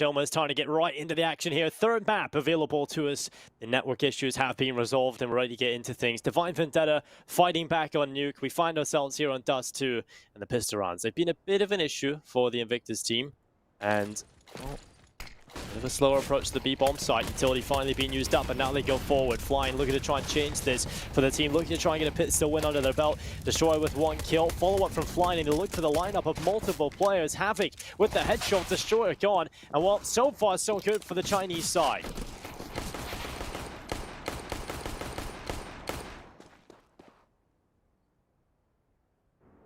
Almost trying to get right into the action here. Third map available to us. The network issues have been resolved and we're ready to get into things. Divine Vendetta fighting back on Nuke. We find ourselves here on Dust 2 and the Pistorans. They've been a bit of an issue for the Invictus team. And, well, a bit of a slower approach to the B-bomb site. Utility finally being used up, and now they go forward. Flying, looking to try and change this for the team. Looking to try and get a pistol win under their belt. Destroy with one kill. Follow-up from Flying, and they look for the lineup of multiple players. Havoc with the headshot. Destroyer gone. And well, so far, so good for the Chinese side.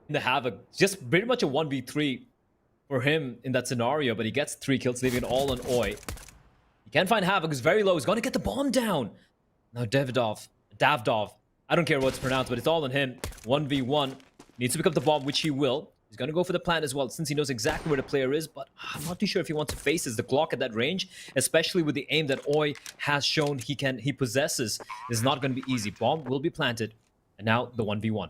The Havoc, just pretty much a 1v3 for him in that scenario, but he gets 3 kills, leaving it all on Oi. He can't find Havoc, he's very low, he's gonna get the bomb down. Now Davdov, I don't care what it's pronounced, but it's all on him. 1v1, needs to pick up the bomb, which he will. He's gonna go for the plant as well, since he knows exactly where the player is, but I'm not too sure if he wants to face the Glock at that range, especially with the aim that Oi has shown he possesses. It's not gonna be easy. Bomb will be planted, and now the 1v1.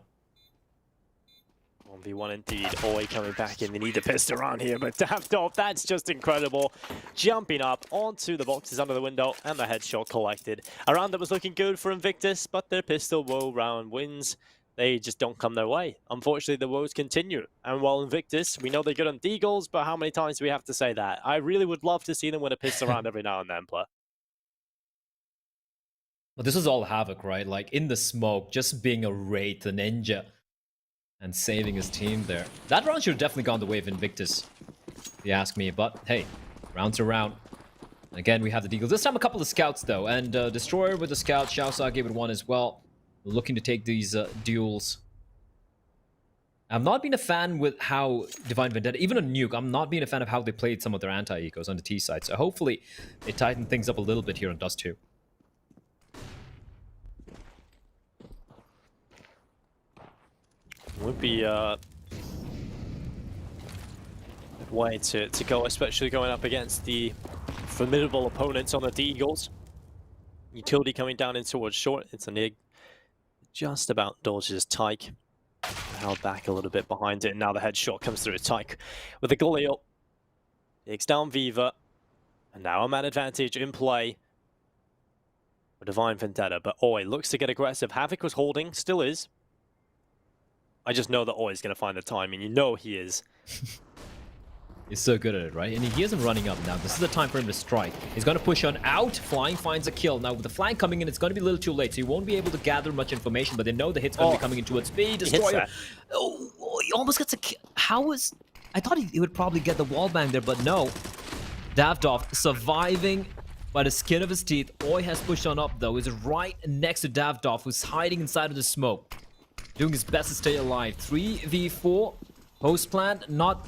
1v1 indeed. Oi coming back in. They need the pistol around here, but Davdov, that's just incredible. Jumping up onto the boxes under the window, and the headshot collected. A round that was looking good for Invictus, but their pistol woe round wins. They just don't come their way. Unfortunately, the woes continue. And while Invictus, we know they're good on deagles, but how many times do we have to say that? I really would love to see them win a pistol round every now and then, Plur. But this is all Havoc, right? Like, in the smoke, just being a Wraith, the ninja, and saving his team there. That round should have definitely gone the way of Invictus, if you ask me. But hey, rounds are round. Again, we have the deagles. This time a couple of scouts, though. And Destroyer with the scout, Xiaosage with one as well. Looking to take these duels. I've not been a fan with how Divine Vendetta, even on Nuke, I'm not being a fan of how they played some of their anti-ecos on the T side. So hopefully they tighten things up a little bit here on Dust 2. Would be a way to go, especially going up against the formidable opponents on the Deagles. Utility coming down in towards short. It's a Nig. Just about dodges Tyke. Held back a little bit behind it, and now the headshot comes through Tyke with the Galil. Takes down Viva. And now a man advantage in play for Divine Vendetta. But Oi looks to get aggressive. Havoc was holding, still is. I just know that Oi is going to find the time, and you know he is. He's so good at it, right? And he hears him running up now. This is the time for him to strike. He's going to push on out. Flying finds a kill. Now, with the flank coming in, it's going to be a little too late, so he won't be able to gather much information, but they know the hit's going to be coming in towards speed. Destroyer. Oh, he almost gets a kill. How is... I thought he would probably get the wall bang there, but no. Davdov surviving by the skin of his teeth. Oi has pushed on up, though. He's right next to Davdov, who's hiding inside of the smoke. Doing his best to stay alive. 3v4 post plant, not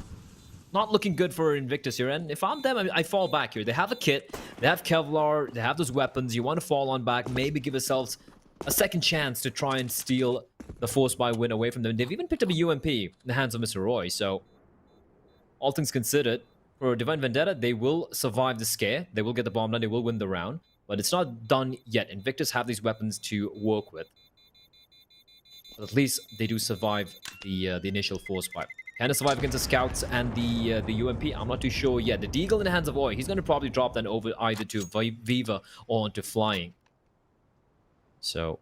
looking good for Invictus here. And if I'm them, I fall back here. They have a kit, they have Kevlar, they have those weapons. You want to fall on back, maybe give yourselves a second chance to try and steal the force buy win away from them. They've even picked up a UMP in the hands of Mr. Roy. So, all things considered, for Divine Vendetta, they will survive the scare. They will get the bomb down, they will win the round. But it's not done yet. Invictus have these weapons to work with. But at least they do survive the initial force fight. Can it survive against the scouts and the UMP? I'm not too sure yet. The Deagle in the hands of Oi, he's going to probably drop that over either to Viva or onto Flying. So,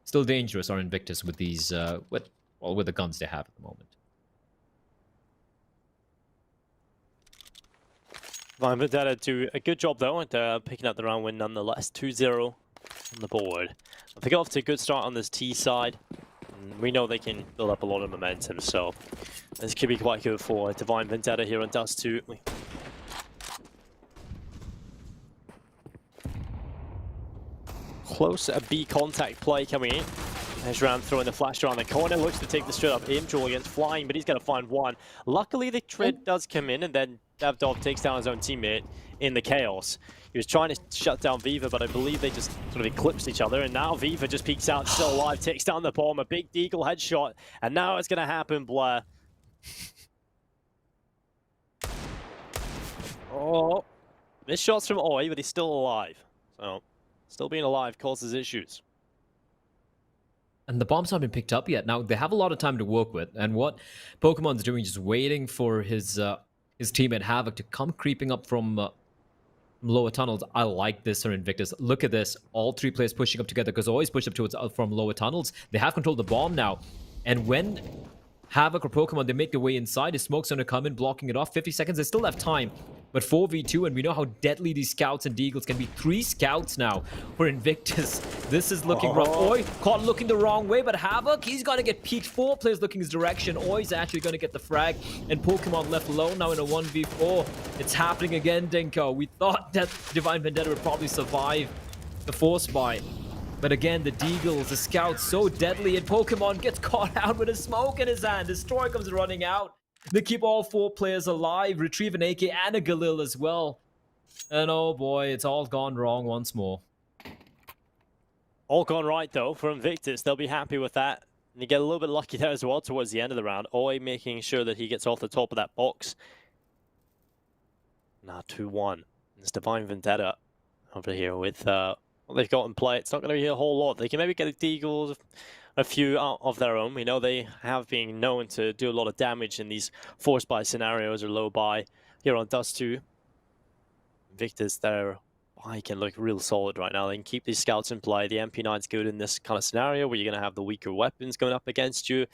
still dangerous are Invictus with these, with the guns they have at the moment. Divine Vendetta do a good job though at picking up the round win nonetheless. 2-0 on the board. They got off to a good start on this T side. We know they can build up a lot of momentum, so this could be quite good for Divine Vendetta here on Dust 2. Close a B contact play coming in. There's Ram throwing the flash around the corner, looks to take the straight up aim duel against Flying, but he's going to find one. Luckily, the Trid does come in, and then Davdov takes down his own teammate in the chaos. He was trying to shut down Viva, but I believe they just sort of eclipsed each other, and now Viva just peeks out, still alive, takes down the bomb, a big Deagle headshot, and now it's going to happen, Blair. Oh, missed shots from Oi, but he's still alive. So, still being alive causes issues. And the bomb's not been picked up yet. Now, they have a lot of time to work with. And what Pokemon's doing is just waiting for his teammate Havoc to come creeping up from lower tunnels. I like this for Invictus. Look at this. All three players pushing up together because always push up towards from lower tunnels. They have control of the bomb now. And when Havoc or Pokemon, they make their way inside, his smoke's going to come in, blocking it off. 50 seconds, they still have time. But 4v2, and we know how deadly these scouts and deagles can be. 3 scouts now for Invictus. This is looking rough. Oi, caught looking the wrong way, but Havoc, he's going to get peeked. 4 players looking his direction. Oi's actually going to get the frag, and Pokemon left alone now in a 1v4. It's happening again, Dinko. We thought that Divine Vendetta would probably survive the force buy. But again, the deagles, the scouts, so deadly, and Pokemon gets caught out with a smoke in his hand. Destroy comes running out. They keep all 4 players alive, retrieve an AK and a Galil as well. And oh boy, it's all gone wrong once more. All gone right, though, for Invictus. They'll be happy with that. And they get a little bit lucky there as well towards the end of the round. Oi making sure that he gets off the top of that box. Now 2-1. It's Divine Vendetta over here with what they've got in play. It's not going to be a whole lot. They can maybe get the deagles, a few out of their own. We know they have been known to do a lot of damage in these force buy scenarios or low buy here on Dust 2. Invictus, their buy can look real solid right now. They can keep these scouts in play. The MP9's good in this kind of scenario where you're going to have the weaker weapons going up against you.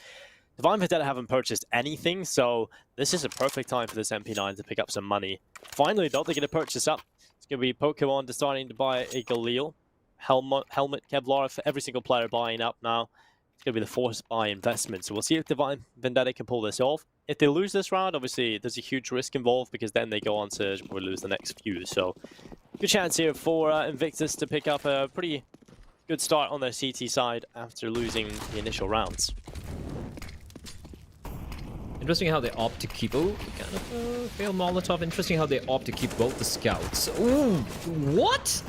Divine Vendetta haven't purchased anything, so this is a perfect time for this MP9 to pick up some money. Finally, though, they're going to purchase up. It's going to be Pokemon deciding to buy a Galil. Helmet, Kevlar for every single player buying up now. It's going to be the force buy investment. So we'll see if Divine Vendetta can pull this off. If they lose this round, obviously there's a huge risk involved because then they go on to lose the next few. So good chance here for Invictus to pick up a pretty good start on their CT side after losing the initial rounds. Interesting how they opt to keep... Oh, kind of fail Molotov. Interesting how they opt to keep both the scouts. Ooh, what?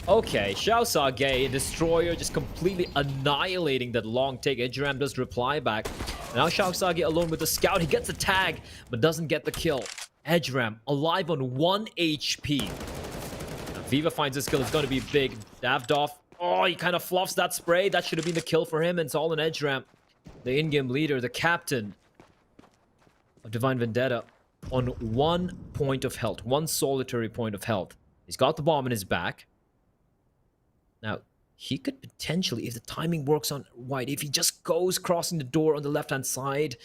Okay, Xiao Sage, a destroyer, just completely annihilating that long take. Edgeram does reply back. Now Xiao Sage alone with the scout. He gets a tag, but doesn't get the kill. Edgeram alive on 1 HP. Now, Viva finds this kill. It's going to be big. Davidoff. Oh, he kind of fluffs that spray. That should have been the kill for him. And it's all an Edgeram. The in-game leader, the captain of Divine Vendetta, on 1 point of health. 1 solitary point of health. He's got the bomb in his back. Now, he could potentially, if the timing works on White, if he just goes crossing the door on the left-hand side.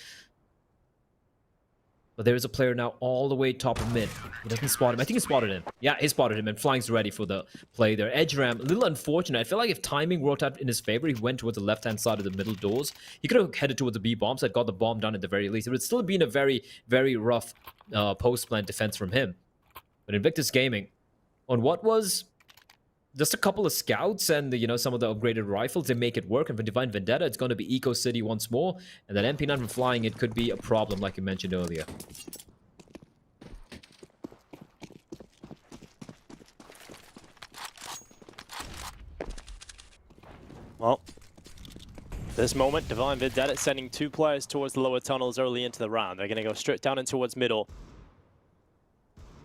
But there is a player now all the way top of mid. He doesn't spot him. I think he spotted him. Yeah, he spotted him, and Flying's ready for the play there. Edgeram, a little unfortunate. I feel like if timing worked out in his favor, he went towards the left-hand side of the middle doors. He could have headed towards the B bomb, so got the bomb done at the very least. It would still have been a very, very rough post-plant defense from him. But Invictus Gaming, on what was just a couple of scouts and some of the upgraded rifles, they make it work. And for Divine Vendetta, it's going to be Eco City once more. And that MP9 from Flying, it could be a problem, like you mentioned earlier. Well, this moment, Divine Vendetta sending 2 players towards the lower tunnels early into the round. They're going to go straight down in towards middle.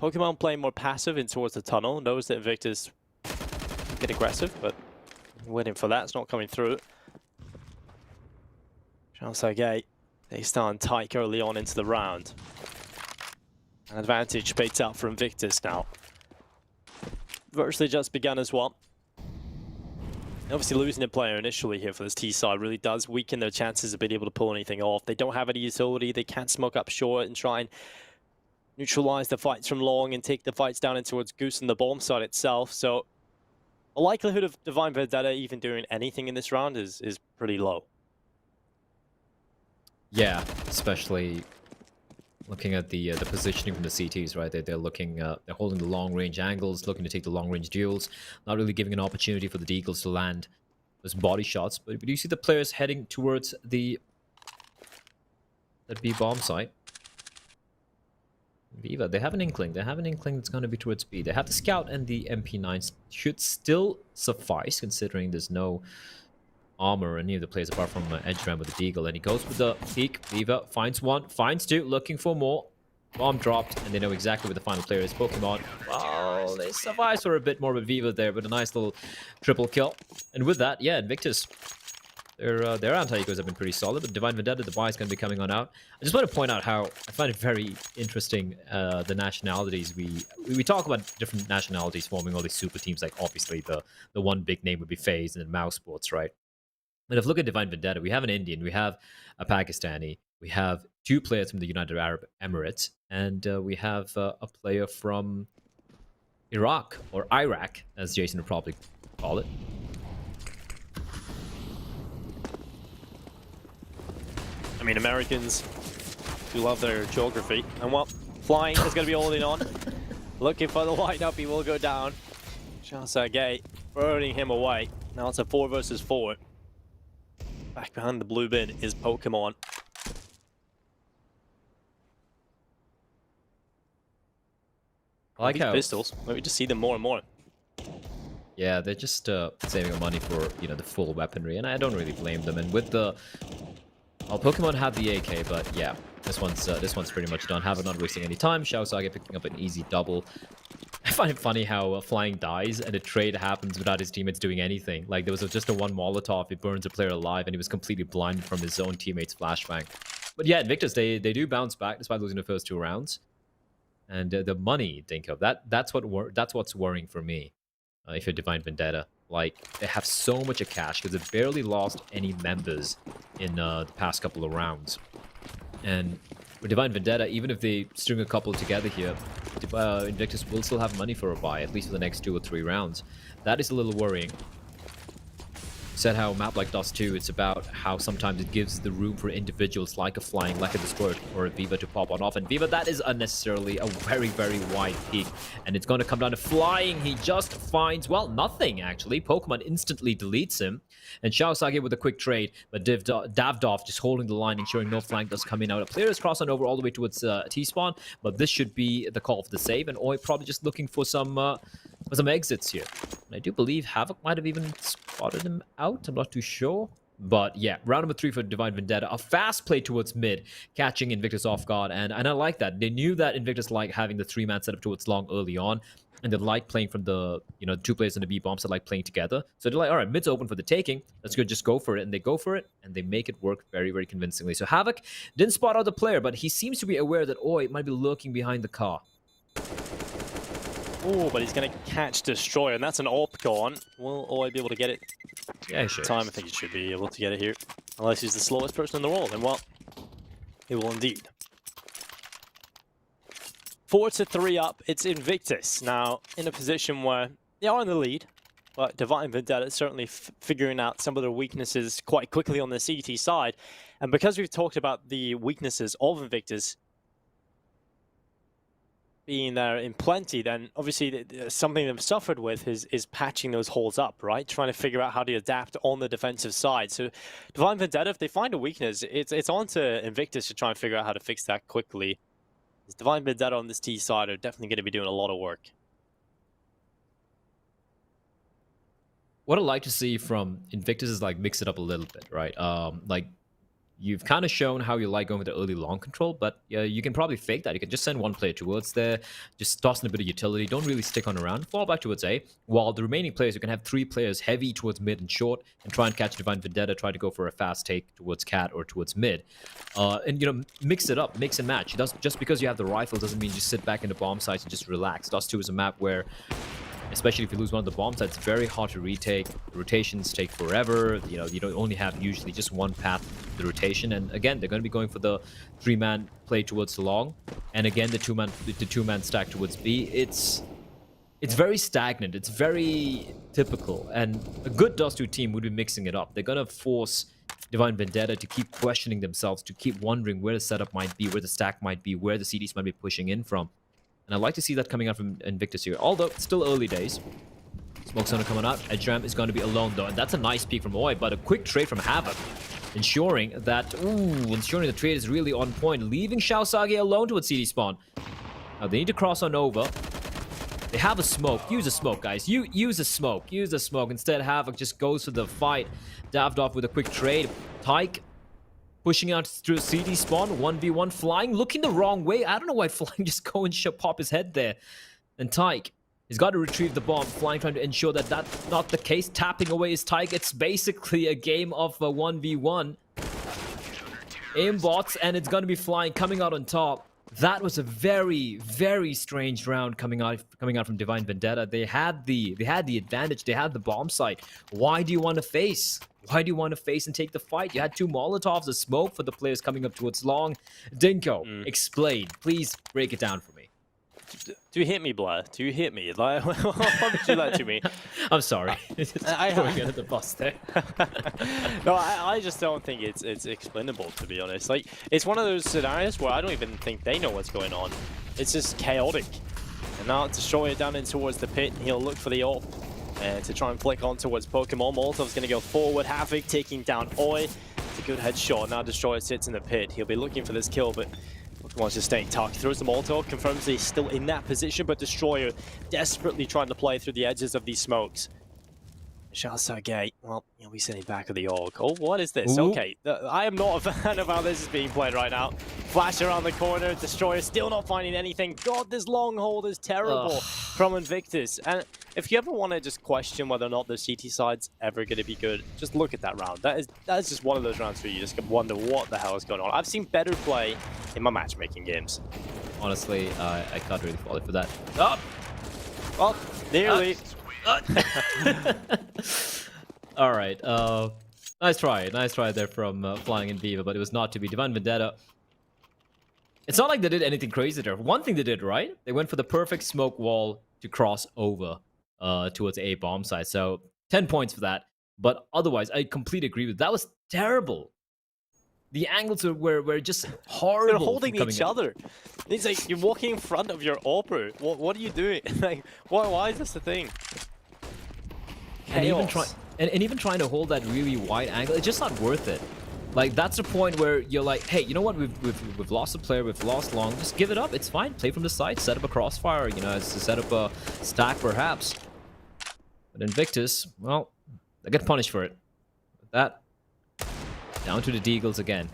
Pokemon playing more passive in towards the tunnel. Knows that Invictus get aggressive, but waiting for that. It's not coming through. Xiao Sage, they stand tight early on into the round. An advantage baits out for Invictus now. Virtually just begun as well. Obviously losing a player initially here for this T side really does weaken their chances of being able to pull anything off. They don't have any utility. They can't smoke up short and try and neutralize the fights from long and take the fights down in towards Goose and the bomb side itself. So the likelihood of Divine Vendetta even doing anything in this round is pretty low. Yeah, especially looking at the positioning from the CTs, right? They're looking, they're holding the long range angles, looking to take the long range duels, not really giving an opportunity for the Deagles to land those body shots. But do you see the players heading towards that B bomb site? Viva, they have an inkling. They have an inkling that's going to be towards B. They have the scout, and the MP9s should still suffice, considering there's no armor or any of the players apart from Edgeram with the Deagle. And he goes with the peek. Viva finds 1, finds 2, looking for more. Bomb dropped, and they know exactly where the final player is. Pokemon, well, they survive for a bit more with Viva there, but a nice little triple kill. And with that, yeah, Invictus, Their anti-ecos have been pretty solid, but Divine Vendetta, the buy is going to be coming on out. I just want to point out how I find it very interesting, the nationalities. We talk about different nationalities forming all these super teams, like obviously the one big name would be FaZe and then Mouse Sports, right? And if you look at Divine Vendetta, we have an Indian, we have a Pakistani, we have 2 players from the United Arab Emirates, and we have a player from Iraq, or Iraq, as Jason would probably call it. I mean, Americans do love their geography. And what? Flying is going to be holding on. Looking for the lineup, he will go down. Shahzagay burning him away. Now it's a 4 versus 4. Back behind the blue bin is Pokemon. I like how pistols. We just see them more and more. Yeah, they're just saving up money for the full weaponry, and I don't really blame them. And with the Pokemon have the AK, but yeah, this one's pretty much done. Havoc not wasting any time. Shahzagay picking up an easy double. I find it funny how Flying dies and a trade happens without his teammates doing anything. Like, there was just a one Molotov, it burns a player alive, and he was completely blinded from his own teammate's flashbang. But yeah, Invictus, they do bounce back despite losing the first 2 rounds. And the money, think of that's what's worrying for me. If you're Divine Vendetta, like, they have so much cash because they've barely lost any members in the past couple of rounds. And with Divine Vendetta, even if they string a couple together here, Invictus will still have money for a buy, at least for the next 2 or 3 rounds. That is a little worrying. Said how a map like Dust 2, it's about how sometimes it gives the room for individuals like a Flying, like a Destroyer, or a Viva to pop on off. And Viva, that is unnecessarily a very, very wide peak. And it's going to come down to Flying. He just finds, well, nothing, actually. Pokemon instantly deletes him. And Shahzagay with a quick trade, but Davdov just holding the line, ensuring no flank does come in out. A player is crossing over all the way towards T-spawn, but this should be the call for the save. And Oi probably just looking for some exits here. And I do believe Havoc might have even spotted him out. I'm not too sure. But yeah, round number 3 for Divine Vendetta. A fast play towards mid, catching Invictus off guard. And I like that. They knew that Invictus liked having the 3-man setup towards long early on. And they like playing from the, 2 players in the B-bombs that like playing together. So they're like, all right, mid's open for the taking. Let's go, just go for it. And they go for it, and they make it work very, very convincingly. So Havoc didn't spot out the player, but he seems to be aware that Oi might be lurking behind the car. Oh, but he's going to catch Destroyer, and that's an AWP gone. Will Oi be able to get it? Yeah, sure. Time, I think he should be able to get it here. Unless he's the slowest person in the world, and well, he will indeed. 4-3 up, it's Invictus. Now, in a position where they are in the lead, but Divine Vendetta is certainly figuring out some of their weaknesses quite quickly on the CT side. And because we've talked about the weaknesses of Invictus being there in plenty, then obviously something they've suffered with is patching those holes up, right? Trying to figure out how to adapt on the defensive side. So Divine Vendetta, if they find a weakness, it's on to Invictus to try and figure out how to fix that quickly. Divine Vendetta on this T side are definitely going to be doing a lot of work. What I'd like to see from Invictus is like mix it up a little bit, right? Like, you've kind of shown how you like going with the early long control, but you can probably fake that. You can just send one player towards there, just toss in a bit of utility, don't really stick on around, fall back towards A, while the remaining players, you can have 3 players heavy towards mid and short, and try and catch Divine Vendetta, try to go for a fast take towards Cat or towards mid. And, mix it up, mix and match. Just because you have the rifle doesn't mean just sit back in the bomb sites and just relax. Dust 2 is a map where, especially if you lose one of the bomb sites, it's very hard to retake. The rotations take forever. You don't only have usually just one path to the rotation. And again, they're going to be going for the 3-man play towards the long, and again the two-man stack towards B. It's very stagnant. It's very typical. And a good Dust 2 team would be mixing it up. They're going to force Divine Vendetta to keep questioning themselves, to keep wondering where the setup might be, where the stack might be, where the CDs might be pushing in from. And I'd like to see that coming out from Invictus here. Although, it's still early days. Smoke Zone coming out. Edgeram is going to be alone, though. And that's a nice peek from Oi, but a quick trade from Havoc. Ensuring the trade is really on point. Leaving Shahzagay alone towards CD spawn. Now, they need to cross on over. They have a smoke. Use a smoke, guys. Use a smoke. Use a smoke. Instead, Havoc just goes for the fight. Davdov with a quick trade. Tyke pushing out through CD spawn, 1v1, Flying, looking the wrong way. I don't know why Flying just go and pop his head there. And Tyke He's got to retrieve the bomb. Flying trying to ensure that that's not the case. Tapping away his Tyke. It's basically a game of 1v1. Aimbots, and it's going to be Flying coming out on top. That was a very, very strange round coming out from Divine Vendetta. They had the advantage. They had the bomb site. Why do you want to face? Why do you want to face and take the fight? You had 2 Molotovs, a smoke for the players coming up towards long. Dinko, explain. Please break it down for me. Do you hit me, Blair? Do you hit me? Like, why would you that to me? I'm sorry. I going under the bus there. No, I just don't think it's explainable, to be honest. Like, it's one of those scenarios where I don't even think they know what's going on. It's just chaotic. And now Destroyer down in towards the pit, he'll look for the AWP to try and flick on towards Pokemon. Molotov's going to go forward. Havoc taking down Oi. It's a good headshot. Now Destroyer sits in the pit. He'll be looking for this kill, but Pokemon's just staying tucked. Throws the Molotov, confirms he's still in that position, but Destroyer desperately trying to play through the edges of these smokes. Shots out gate. Well, he'll be sitting back of the AUG. Oh, what is this? Ooh. Okay, I am not a fan of how this is being played right now. Flash around the corner. Destroyer still not finding anything. God, this long hold is terrible from Invictus. And if you ever want to just question whether or not the CT side's ever going to be good, just look at that round. That is just one of those rounds where you just wonder what the hell is going on. I've seen better play in my matchmaking games. Honestly, I can't really follow for that. Well, nearly. All right. Nice try there from Flying and Viva, but it was not to be. Divine Vendetta. It's not like they did anything crazy there. One thing they did right, they went for the perfect smoke wall to cross over towards a bomb site. So 10 points for that. But otherwise, I completely agree with that. Was terrible. The angles were just horrible. They're holding each other. It's like you're walking in front of your AWPer. What are you doing? Like, why is this a thing? And even trying to hold that really wide angle, it's just not worth it. Like, that's the point where you're like, hey, you know what? We've lost a player, we've lost long. Just give it up. It's fine. Play from the side. Set up a crossfire. You know, set up a stack perhaps. But Invictus, well, they get punished for it. With that, down to the Deagles again.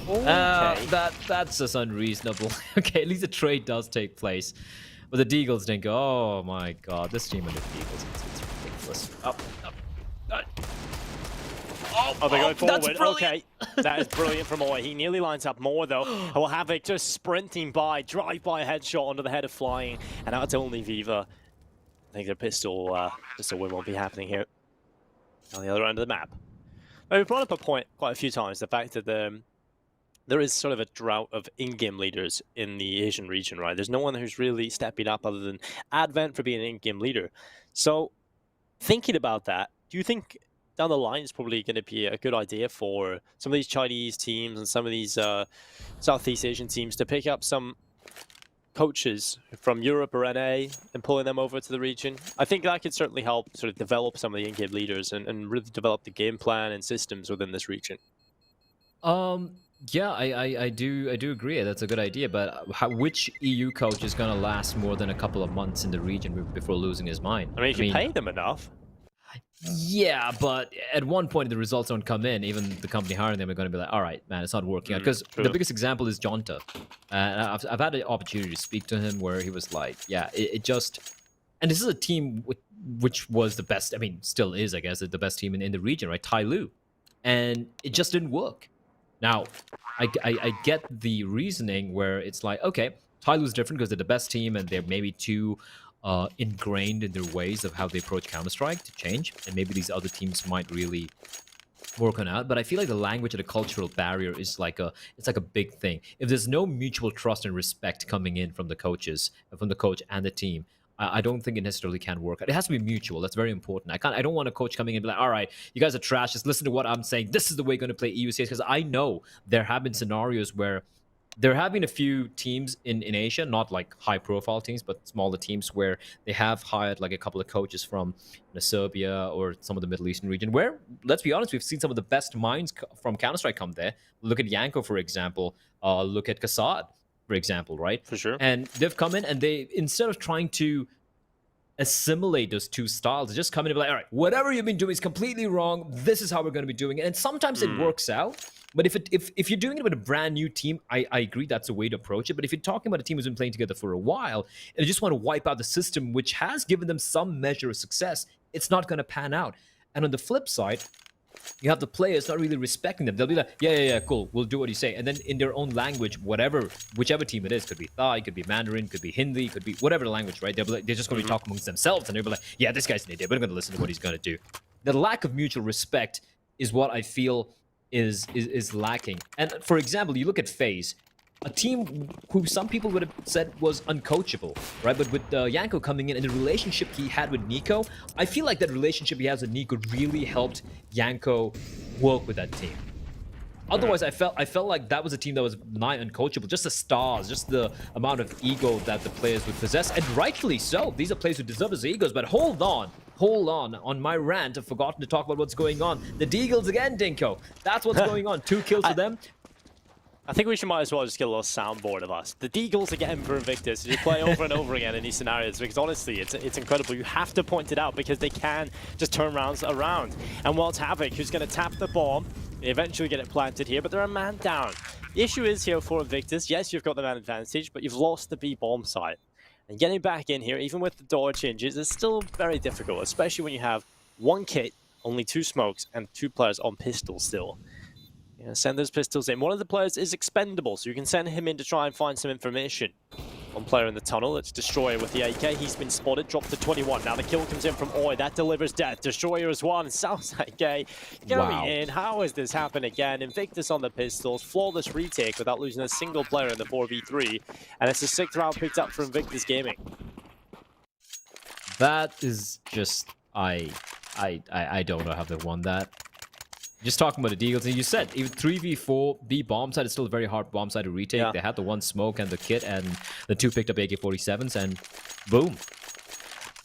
Okay. That's just unreasonable. Okay, at least a trade does take place. But the Deagles didn't go, oh my god, this team and the Deagles, it's ridiculous. Up. Oh, they're going forward. That's brilliant. Okay, that is brilliant from Oi. He nearly lines up more, though. Well, Havoc just sprinting by, drive-by headshot onto the head of Flying, and that's only Viva. I think the pistol win won't be happening here. On the other end of the map. Now, we brought up a point quite a few times, the fact that there is sort of a drought of in-game leaders in the Asian region, right? There's no one who's really stepping up other than Advent for being an in-game leader. So, thinking about that, do you think down the line it's probably going to be a good idea for some of these Chinese teams and some of these Southeast Asian teams to pick up some coaches from Europe or NA and pulling them over to the region? I think that could certainly help sort of develop some of the in-game leaders and really develop the game plan and systems within this region. Yeah, I do agree. That's a good idea. But which EU coach is going to last more than a couple of months in the region before losing his mind? I mean, if you pay them enough. Yeah, but at one point the results don't come in. Even the company hiring them are going to be like, all right, man, it's not working out. Because the biggest example is Jonta. I've had the opportunity to speak to him where he was like, yeah, it just... And this is a team which was the best, I mean, still is, I guess, the best team in the region, right? Tai Lu. And it just didn't work. Now, I get the reasoning where it's like, okay, Tai Lu's different because they're the best team and they're maybe too ingrained in their ways of how they approach Counter-Strike to change. And maybe these other teams might really work on out. But I feel like the language and the cultural barrier is like it's like a big thing. If there's no mutual trust and respect coming in from the coaches, from the coach and the team, I don't think it necessarily can work. It has to be mutual. That's very important. I don't want a coach coming in and be like, all right, you guys are trash. Just listen to what I'm saying. This is the way you're going to play EUCS. Because I know there have been scenarios where there have been a few teams in Asia, not like high-profile teams, but smaller teams where they have hired like a couple of coaches from Serbia or some of the Middle Eastern region where, let's be honest, we've seen some of the best minds from Counter-Strike come there. Look at Yanko, for example. Look at Kassad, for example, right? For sure. And they've come in and they, instead of trying to assimilate those two styles. They just come in and be like, all right, whatever you've been doing is completely wrong. This is how we're going to be doing it. And sometimes it works out. But if you're doing it with a brand new team, I agree that's a way to approach it. But if you're talking about a team who's been playing together for a while and you just want to wipe out the system, which has given them some measure of success, it's not going to pan out. And on the flip side, you have the players not really respecting them. They'll be like, yeah, cool, we'll do what you say. And then in their own language, whichever team it is, could be Thai, could be Mandarin, could be Hindi, could be whatever the language, right? They're just going to be talking amongst themselves, and they'll be like, yeah, this guy's an idiot. We're going to listen to what he's going to do. The lack of mutual respect is what I feel is lacking. And for example, you look at FaZe, a team who some people would have said was uncoachable, right? But with Yanko coming in and the relationship he had with Nico, I feel like that relationship he has with Nico really helped Yanko work with that team. Otherwise, I felt like that was a team that was nigh uncoachable. Just the stars, just the amount of ego that the players would possess, and rightfully so. These are players who deserve his egos. But hold on. On my rant, I've forgotten to talk about what's going on. The Deagles again, Dinko. That's what's going on. 2 kills for them. I think we might as well just get a little soundboard of us. The Deagles again for Invictus. You play over and over again in these scenarios because honestly, it's incredible. You have to point it out because they can just turn rounds around. And while it's Havoc, who's going to tap the bomb, they eventually get it planted here, but they're a man down. The issue is here for Invictus, yes, you've got the man advantage, but you've lost the B bomb side. And getting back in here, even with the door changes, is still very difficult, especially when you have 1 kit, only 2 smokes, and 2 players on pistol still. Send those pistols in. One of the players is expendable, so you can send him in to try and find some information. One player in the tunnel, it's Destroyer with the AK. He's been spotted, dropped to 21. Now the kill comes in from Oi, that delivers death. Destroyer is 1, South AK going in. How has this happened again? Invictus on the pistols, flawless retake without losing a single player in the 4v3. And it's the 6th round picked up for Invictus Gaming. That is just, I don't know how they won that. Just talking about the Deagles, and you said even 3v4, the bomb side is still a very hard bomb side to retake. Yeah. They had the 1 smoke and the kit, and the 2 picked up AK-47s, and boom.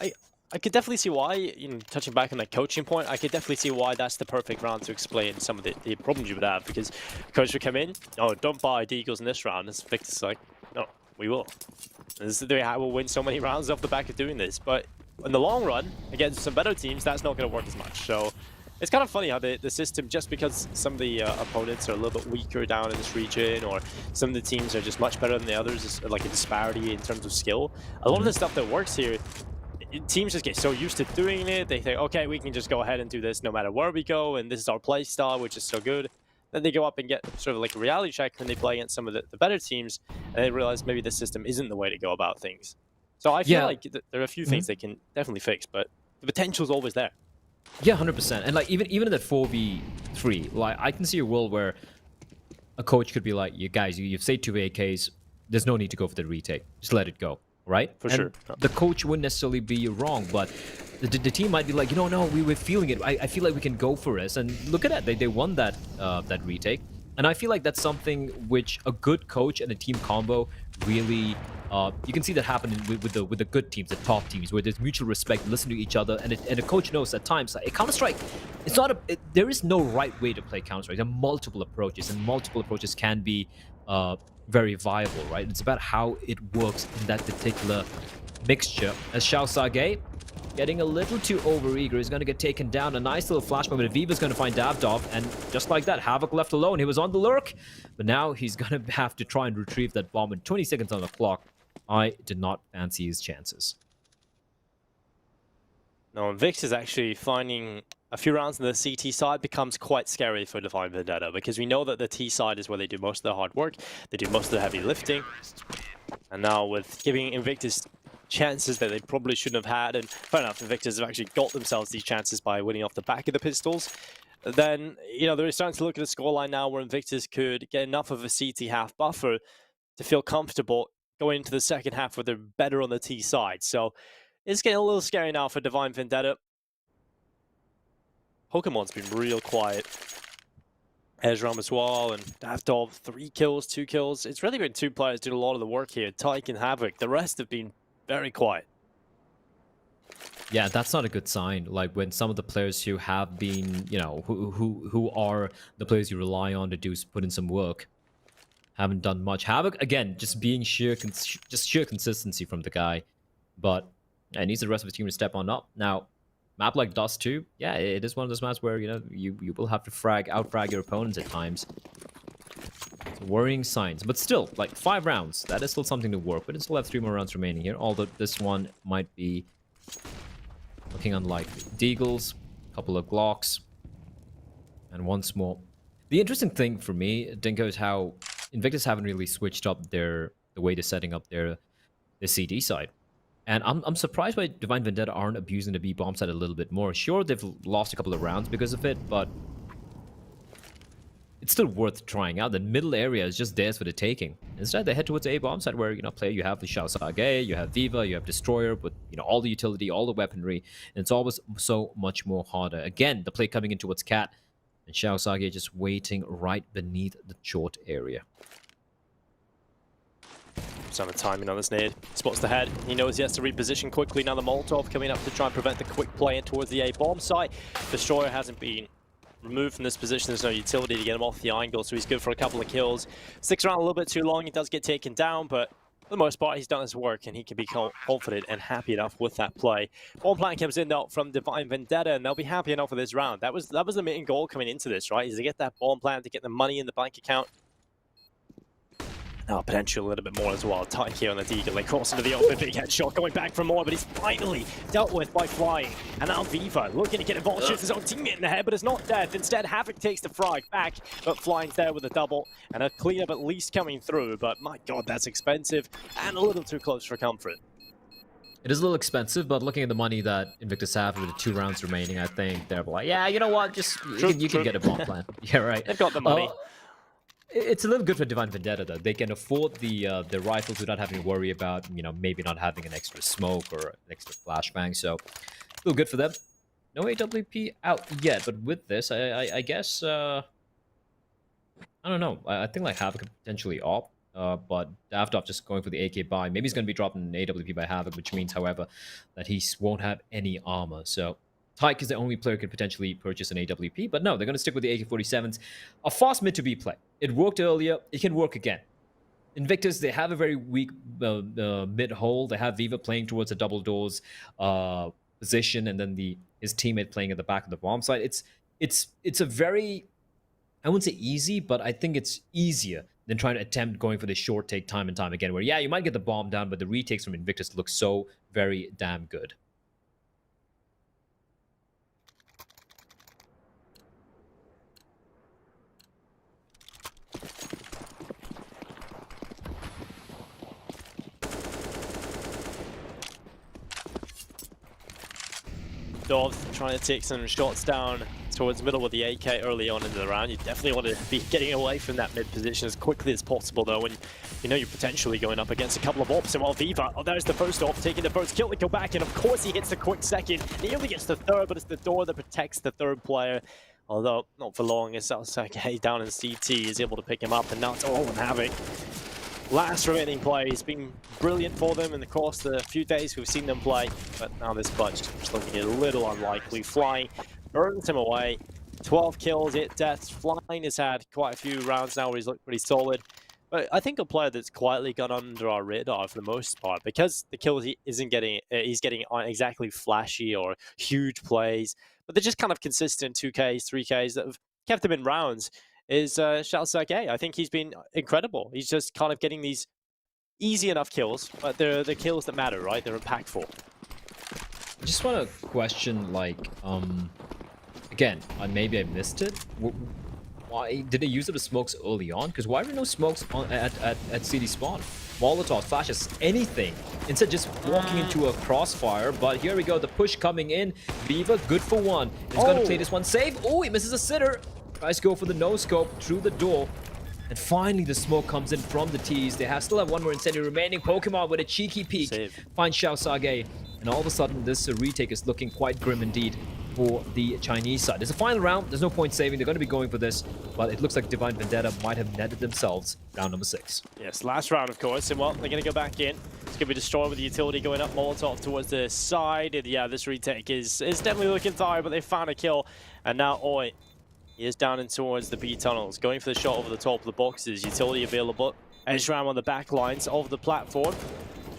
I could definitely see why, touching back on that coaching point, I could definitely see why that's the perfect round to explain some of the problems you would have, because coach would come in, oh, don't buy Deagles in this round. And Victor's like, no, we will. We'll win so many rounds off the back of doing this, but in the long run, against some better teams, that's not going to work as much. So it's kind of funny how the system, just because some of the opponents are a little bit weaker down in this region, or some of the teams are just much better than the others, is like a disparity in terms of skill. A lot of the stuff that works here, teams just get so used to doing it, they think, okay, we can just go ahead and do this no matter where we go, and this is our play style, which is so good. Then they go up and get sort of like a reality check when they play against some of the better teams, and they realize maybe the system isn't the way to go about things. So I feel like there are a few things they can definitely fix, but the potential is always there. Yeah, 100%. And like even in that 4v3, like I can see a world where a coach could be like, you guys, you've saved 2 AKs, there's no need to go for the retake. Just let it go, right? For sure. The coach wouldn't necessarily be wrong, but the team might be like, no, we're feeling it. I feel like we can go for this. And look at that, they won that that retake. And I feel like that's something which a good coach and a team combo really, you can see that happen with the good teams, the top teams, where there's mutual respect, listen to each other, and a coach knows at times, like, Counter-Strike, it's not there is no right way to play Counter-Strike. There are multiple approaches, and multiple approaches can be very viable, right? It's about how it works in that particular mixture. As Xiao Sage getting a little too overeager, he's going to get taken down. A nice little flash moment. Viva's going to find Davdov, and just like that, Havoc left alone. He was on the lurk, but now he's going to have to try and retrieve that bomb in 20 seconds on the clock. I did not fancy his chances. No, Invictus is actually finding a few rounds on the CT side becomes quite scary for Divine Vendetta, because we know that the T side is where they do most of the hard work, they do most of the heavy lifting, and now with giving Invictus chances that they probably shouldn't have had, and fair enough, Invictus have actually got themselves these chances by winning off the back of the pistols, then, they're starting to look at the scoreline now where Invictus could get enough of a CT half buffer to feel comfortable going into the second half where they're better on the T side. So it's getting a little scary now for Divine Vendetta. Pokemon's been real quiet. Ezram as well, and Davdov, 3 kills, 2 kills. It's really been 2 players doing a lot of the work here, Tyke and Havoc. The rest have been very quiet. Yeah, that's not a good sign. Like when some of the players who have been, who are the players you rely on to put in some work, haven't done much. Havoc, again, just being sheer consistency from the guy. But Yeah, it needs the rest of the team to step on up. Now, map like Dust 2, yeah, it is one of those maps where, you know, you will have to out-frag your opponents at times. So worrying signs. But still, like, 5 rounds, that is still something to work with. It still have 3 more rounds remaining here, although this one might be looking unlikely. Deagles, a couple of Glocks, and once more. The interesting thing for me, Dinko, is how Invictus haven't really switched up the way they're setting up their CD side. And I'm surprised why Divine Vendetta aren't abusing the B bomb side a little bit more. Sure, they've lost a couple of rounds because of it, but it's still worth trying out. The middle area is just theirs for the taking. Instead, they head towards A bomb side where, you know, you have the Shao Sage, you have Viva, you have Destroyer, with, you know, all the utility, all the weaponry, and it's always so much more harder. Again, the play coming in towards Cat, and Shao Sage just waiting right beneath the short area. Some timing on this nade. Spots the head. He knows he has to reposition quickly. Now the Molotov coming up to try and prevent the quick play in towards the A bomb site. Destroyer hasn't been removed from this position. There's no utility to get him off the angle, so he's good for a couple of kills. Sticks around a little bit too long. He does get taken down, but for the most part, he's done his work, and he can be confident and happy enough with that play. Bomb plan comes in, though, from Divine Vendetta, and they'll be happy enough with this round. That was the main goal coming into this, right? Is to get that bomb plan, to get the money in the bank account. Now, potentially a little bit more as well. Tight here on the Deagle. They cross into the open, big headshot going back for more, but he's finally dealt with by flying. And now Viva looking to get involved, shoots his own teammate in the head, but it's not death. Instead, Havoc takes the frag back, but Flying's there with a double and a cleanup at least coming through. But my god, that's expensive and a little too close for comfort. It is a little expensive, but looking at the money that Invictus have with the 2 rounds remaining, I think they're like, yeah, you know what, just you can get a bomb plan. Yeah, right. They've got the money. It's a little good for Divine Vendetta, though. They can afford the rifles without having to worry about, you know, maybe not having an extra smoke or an extra flashbang. So, a little good for them. No AWP out yet, but with this, I guess, I don't know. I think like Havoc could potentially opt, but Daftov just going for the AK buy. Maybe he's going to be dropping an AWP by Havoc, which means, however, that he won't have any armor. So, Tyke is the only player who could potentially purchase an AWP, but no, they're going to stick with the AK-47s. A fast mid to B play. It worked earlier, it can work again. Invictus, they have a very weak mid hole. They have Viva playing towards a double doors position, and then his teammate playing at the back of the bomb site. It's a very, I wouldn't say easy, but I think it's easier than trying to attempt going for the short take time and time again, where, yeah, you might get the bomb down, but the retakes from Invictus look so very damn good. Dov trying to take some shots down towards the middle with the AK early on into the round. You definitely want to be getting away from that mid position as quickly as possible, though, when you know you're potentially going up against a couple of ops. And while Viva, oh, there's the first op, taking the first kill to go back, and of course he hits the quick second. He only gets the third, but it's the door that protects the third player. Although, not for long, as Sake down in CT is able to pick him up, and now it's all in Havoc. Last remaining play has been brilliant for them in the course of the few days we've seen them play, but now this clutch just looking a little unlikely. Flying burns him away. 12 kills, 8 deaths. Flying has had quite a few rounds now where he's looked pretty solid. But I think a player that's quietly gone under our radar for the most part, because the kills he's getting aren't exactly flashy or huge plays, but they're just kind of consistent 2Ks, 3Ks that have kept him in rounds, is Shao Sage. I think he's been incredible. He's just kind of getting these easy enough kills, but they're the kills that matter, right? They're impactful. I just want to question, like, again, maybe I missed it. Why did they use the smokes early on? Because why were no smokes at CD spawn? Molotov, flashes, anything. Instead, just walking into a crossfire. But here we go, the push coming in. Viva, good for one. He's going to play this one safe. Oh, he misses a sitter. Tries to go for the no-scope through the door. And finally, the smoke comes in from the T's. They still have one more incendiary remaining. Pokemon with a cheeky peek. Finds Shao Sage. And all of a sudden, this retake is looking quite grim indeed for the Chinese side. There's a final round. There's no point saving. They're going to be going for this. But it looks like Divine Vendetta might have netted themselves round number 6. Yes, last round, of course. And, well, they're going to go back in. It's going to be destroyed with the utility going up. Molotov towards the side. And, yeah, this retake is definitely looking tired, but they found a kill. And now, Oi. He is down in towards the B tunnels, going for the shot over the top of the boxes. Utility available. Edge ram on the back lines of the platform.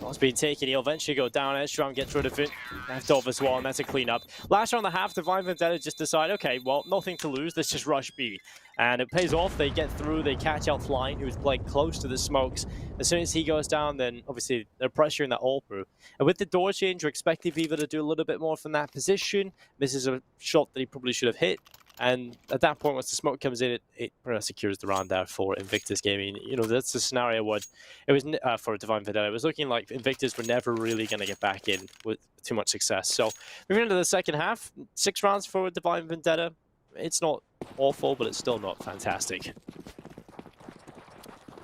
Shot's been taken. He'll eventually go down. Ezram gets rid of it. Left off as well, and that's a cleanup. Last round and a half, Divine Vendetta just decide, okay, well, nothing to lose. Let's just rush B. And it pays off. They get through. They catch out Flying, who's playing close to the smokes. As soon as he goes down, then obviously they're pressuring that all through. And with the door change, we're expecting Viva to do a little bit more from that position. Misses a shot that he probably should have hit. And at that point, once the smoke comes in, it pretty much secures the round there for Invictus Gaming. You know, that's the scenario what it was for Divine Vendetta. It was looking like Invictus were never really going to get back in with too much success. So moving into the second half, 6 rounds for Divine Vendetta. It's not awful, but it's still not fantastic.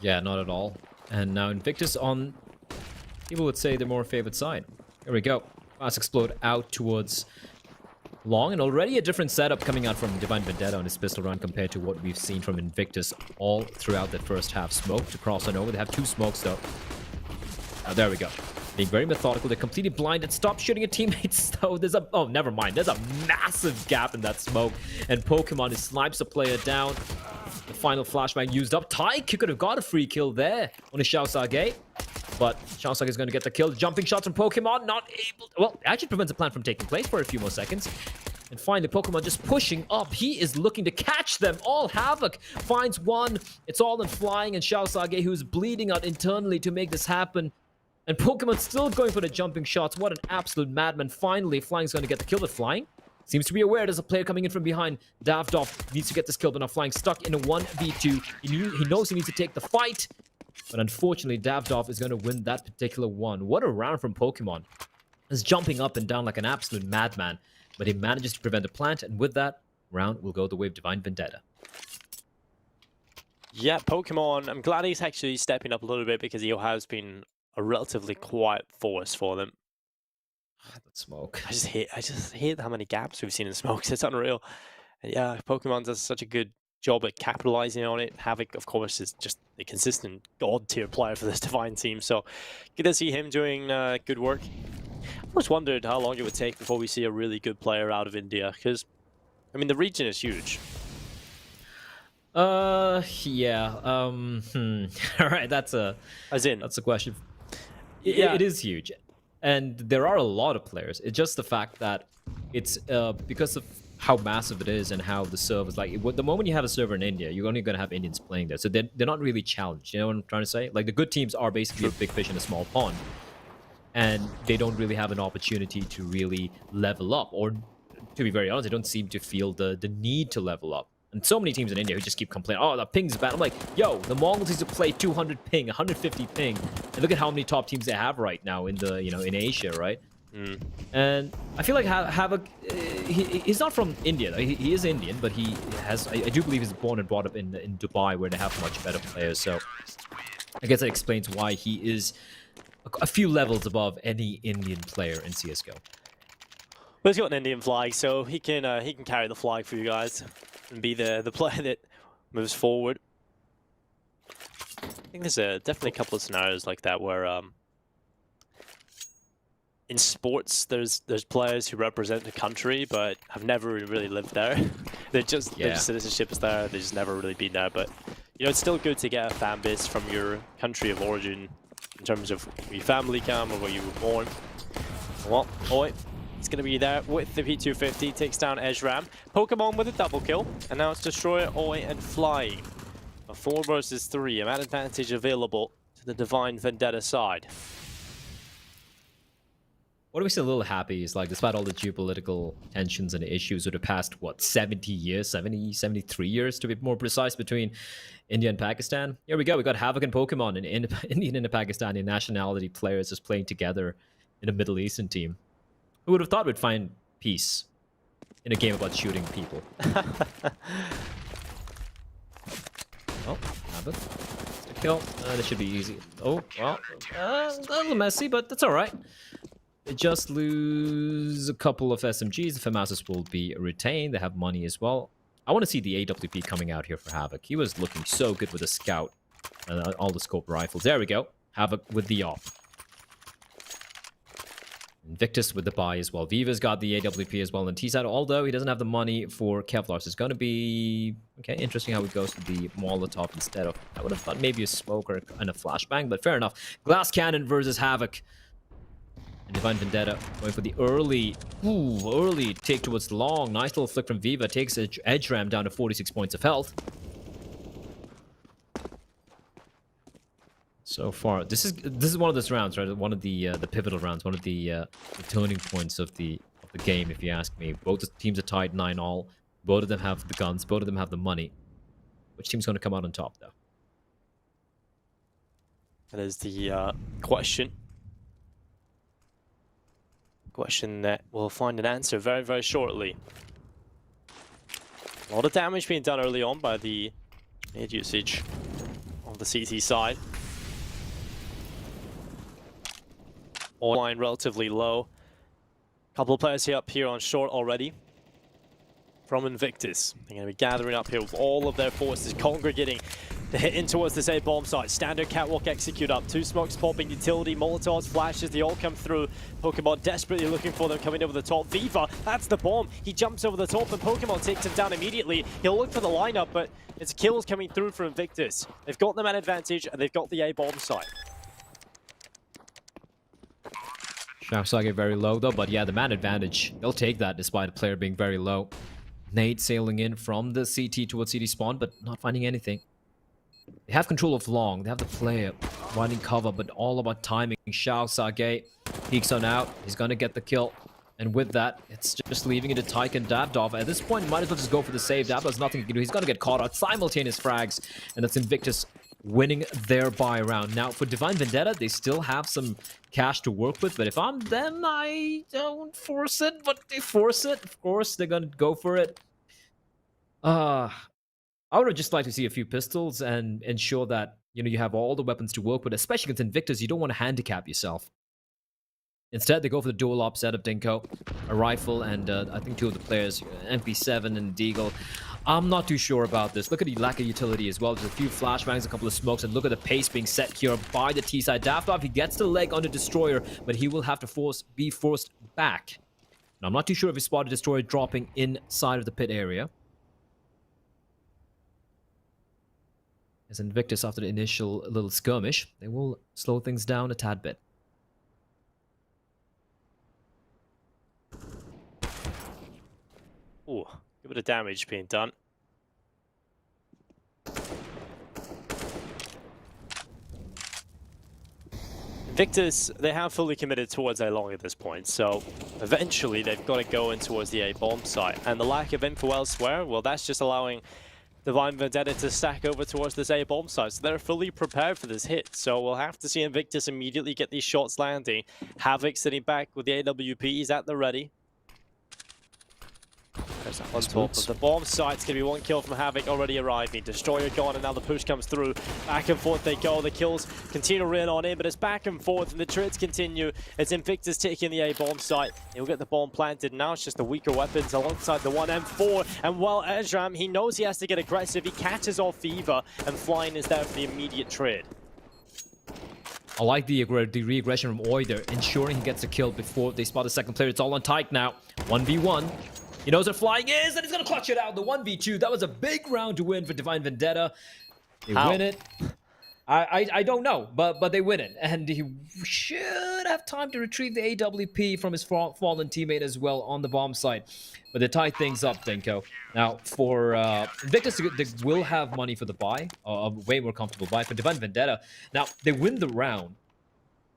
Yeah, not at all. And now Invictus on, people would say, their more favored side. Here we go. Fast Explode out towards Long, and already a different setup coming out from Divine Vendetta on his pistol run compared to what we've seen from Invictus all throughout that first half. Smoke to cross on over. They have 2 smokes though. There we go. Being very methodical. They're completely blinded. Stop shooting at teammates though. There's a, oh, never mind. There's a massive gap in that smoke, and Pokemon is snipes a player down. The final flashbang used up. Tyke could have got a free kill there on his Xiaosage. But Xiaosage is going to get the kill. Jumping shots from Pokemon, not able to, well, it actually prevents the plan from taking place for a few more seconds. And finally, Pokemon just pushing up. He is looking to catch them all. Havoc finds one. It's all in Flying, and Xiaosage, who's bleeding out internally to make this happen. And Pokemon still going for the jumping shots. What an absolute madman. Finally, Flying's going to get the kill with Flying. Seems to be aware there's a player coming in from behind. Davdov needs to get this kill, but now Flying stuck in a 1v2. He knows he needs to take the fight. But unfortunately, Davdov is going to win that particular one. What a round from Pokemon. He's jumping up and down like an absolute madman. But he manages to prevent a plant, and with that, round will go the way of Divine Vendetta. Yeah, Pokemon, I'm glad he's actually stepping up a little bit because he has been a relatively quiet force for them. That smoke. I just hate how many gaps we've seen in smokes. It's unreal. And yeah, Pokemon does such a good job at capitalizing on it. Havoc, of course, is just a consistent god-tier player for this Divine team. So good to see him doing good work. I always wondered how long it would take before we see a really good player out of India, because, I mean, the region is huge. Yeah. All right, that's a question. Yeah. It is huge. And there are a lot of players. It's just the fact that it's because of how massive it is and how the server is like. The moment you have a server in India, you're only going to have Indians playing there. So they're not really challenged. You know what I'm trying to say? Like, the good teams are basically a big fish in a small pond. And they don't really have an opportunity to really level up. Or, to be very honest, they don't seem to feel the need to level up. And so many teams in India who just keep complaining, oh, the ping's bad. I'm like, yo, the Mongols used to play 200 ping, 150 ping. And look at how many top teams they have right now in the, in Asia, right? Mm. And I feel like Havoc, he's not from India. Though. He is Indian, but he has, I do believe he's born and brought up in Dubai, where they have much better players. So I guess that explains why he is a few levels above any Indian player in CSGO. Well, he's got an Indian flag, so he can carry the flag for you guys and be the player that moves forward. I think there's definitely a couple of scenarios like that where in sports there's players who represent the country but have never really lived there. Their citizenship is there. They've just never really been there. But it's still good to get a fan base from your country of origin in terms of where your family come or where you were born. Well, Oi, it's going to be there with the P250, takes down Ezram. Pokemon with a double kill, and now it's Destroyer, Oi, and Flying. A 4 versus 3, a man advantage available to the Divine Vendetta side. What makes me a little happy is, like, despite all the geopolitical tensions and issues of the past, what, 70 years, 73 years to be more precise, between India and Pakistan. Here we go, we got Havoc and Pokemon, and Indian and Pakistani nationality players just playing together in a Middle Eastern team. Who would have thought we'd find peace in a game about shooting people? Oh, Havoc. Kill. This should be easy. Oh, well, a little messy, but that's all right. They just lose a couple of SMGs. The FAMASs will be retained. They have money as well. I want to see the AWP coming out here for Havoc. He was looking so good with the scout and all the scope rifles. There we go. Havoc with the op. Invictus with the buy as well. Viva's got the AWP as well on T side, although he doesn't have the money for Kevlar. So it's going to be, okay, interesting how he goes with the Molotov instead of, I would have thought maybe a smoke or and a flashbang, but fair enough. Glass Cannon versus Havoc. And Divine Vendetta going for the early take towards the long. Nice little flick from Viva. Takes Edge Ram down to 46 points of health. So far, this is one of those rounds, right? One of the pivotal rounds, one of the turning points of the game, if you ask me. Both the teams are tied 9-all. Both of them have the guns. Both of them have the money. Which team's going to come out on top, though? That is the question. Question that we'll find an answer very, very shortly. A lot of damage being done early on by the mid usage on the CT side. All line relatively low. Couple of players here up here on short already from Invictus. They're going to be gathering up here with all of their forces, congregating to hit in towards this A bomb site. Standard catwalk execute up. 2 smokes popping, utility, molotovs, flashes, they all come through. Pokemon desperately looking for them coming over the top. Viva, that's the bomb. He jumps over the top and Pokemon takes him down immediately. He'll look for the lineup, but it's kills coming through for Invictus. They've got the man advantage and they've got the A bomb site. Sharksage very low though, but yeah, the man advantage, they'll take that despite the player being very low. Nade sailing in from the CT towards CT spawn, but not finding anything. They have control of long, they have the player running cover, but all about timing. Sharksage peeks on out, he's gonna get the kill. And with that, it's just leaving it to Tyke and Dabdov. At this point, might as well just go for the save. Dabdov's nothing he can do, he's gonna get caught out. Simultaneous frags, and that's Invictus winning their buy round. Now, for Divine Vendetta, they still have some cash to work with, but if I'm them, I don't force it, but they force it. Of course, they're gonna go for it. I would just like to see a few pistols and ensure that, you know, you have all the weapons to work with, especially against Invictus. You don't want to handicap yourself. Instead, they go for the dual op setup, Dinko. A rifle and I think 2 of the players, MP7 and Deagle. I'm not too sure about this. Look at the lack of utility as well. There's a few flashbangs, a couple of smokes, and look at the pace being set here by the T side. Daftov, he gets the leg on the Destroyer, but he will have to be forced back. Now, I'm not too sure if he spotted Destroyer dropping inside of the pit area. As Invictus, after the initial little skirmish, they will slow things down a tad bit. Ooh, a bit of damage being done. Invictus, they have fully committed towards A long at this point, so eventually they've got to go in towards the A bomb site. And the lack of info elsewhere, well, that's just allowing Divine Vendetta to stack over towards this A bomb site. So they're fully prepared for this hit. So we'll have to see Invictus immediately get these shots landing. Havoc sitting back with the AWP, he's at the ready. There's on top of the bomb site. It's going to be 1 kill from Havoc already arriving. Destroyer gone, and now the push comes through. Back and forth they go. The kills continue to rain on in, but it's back and forth, and the trades continue. It's Invictus taking the A bomb site. He'll get the bomb planted. Now it's just the weaker weapons alongside the 1M4. And while Ezram, he knows he has to get aggressive. He catches off Fever, and Flying is there for the immediate trade. I like the re-aggression from Oi there, ensuring he gets a kill before they spot the second player. It's all on Tyke now. 1v1. He knows where Flying is, and he's going to clutch it out. The 1v2, that was a big round to win for Divine Vendetta. They win it. I don't know, but they win it. And he should have time to retrieve the AWP from his fallen teammate as well on the bomb site. But they tie things up, Dinko. Now, for Invictus, they will have money for the buy, a way more comfortable buy. For Divine Vendetta, now, they win the round,